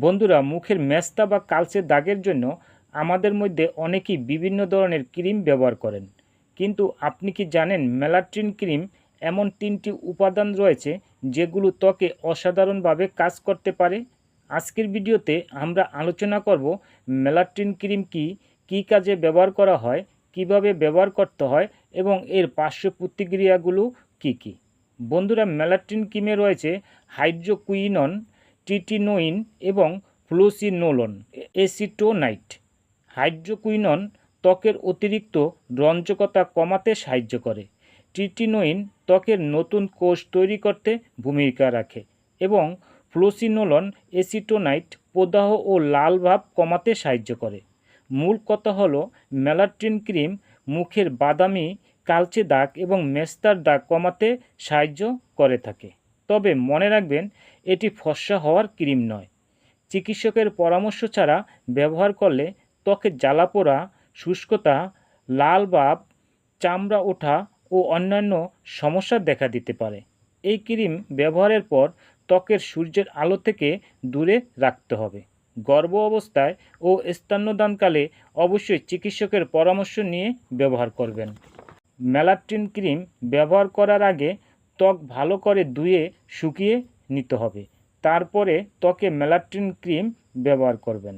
বন্ধুরা, মুখের মেস্তা বা কালচে দাগের জন্য আমাদের মধ্যে অনেকেই বিভিন্ন ধরনের ক্রিম ব্যবহার করেন, কিন্তু আপনি কি জানেন মেলাটনিন ক্রিম এমন 3টি উপাদান রয়েছে যেগুলো ত্বকে অসাধারণভাবে কাজ করতে পারে। আজকের ভিডিওতে আমরা আলোচনা করব মেলাটনিন ক্রিম কী কাজে ব্যবহার করা হয়, কিভাবে ব্যবহার করতে হয় এবং এর পার্শ্ব প্রতিক্রিয়াগুলো কী। বন্ধুরা, মেলাটনিন ক্রিমে রয়েছে হাইড্রোকুইনন, ট্রিটিনোইন এবং ফ্লুসিনোলোন এসিটোনাইট। হাইড্রোকুইনন ত্বকের অতিরিক্ত রঞ্জকতা কমাতে সাহায্য করে। ট্রিটিনোইন ত্বকের নতুন কোষ তৈরি করতে ভূমিকা রাখে এবং ফ্লুসিনোলন এসিটোনাইট প্রদাহ ও লাল ভাব কমাতে সাহায্য করে। মূল কথা হলো মেলাটনিন ক্রিম মুখের বাদামি, কালচে দাগ এবং মেস্তার দাগ কমাতে সাহায্য করে থাকে। তবে মনে রাখবেন, এটি ফর্সা হওয়ার ক্রিম নয়। চিকিৎসকের পরামর্শ ছাড়া ব্যবহার করলে ত্বকে জ্বালাপোড়া, শুষ্কতা, লাল ভাব, চামড়া ওঠা ও অন্যান্য সমস্যা দেখা দিতে পারে। এই ক্রিম ব্যবহারের পর ত্বকের সূর্যের আলো থেকে দূরে রাখতে হবে। গর্ভ অবস্থায় ও স্তন্যদানকালে অবশ্যই চিকিৎসকের পরামর্শ নিয়ে ব্যবহার করবেন। মেলাটনিন ক্রিম ব্যবহার করার আগে ত্বক ভালো করে ধুয়ে শুকিয়ে নিতে হবে। তারপরে ত্বকে মেলাটনিন ক্রিম ব্যবহার করবেন।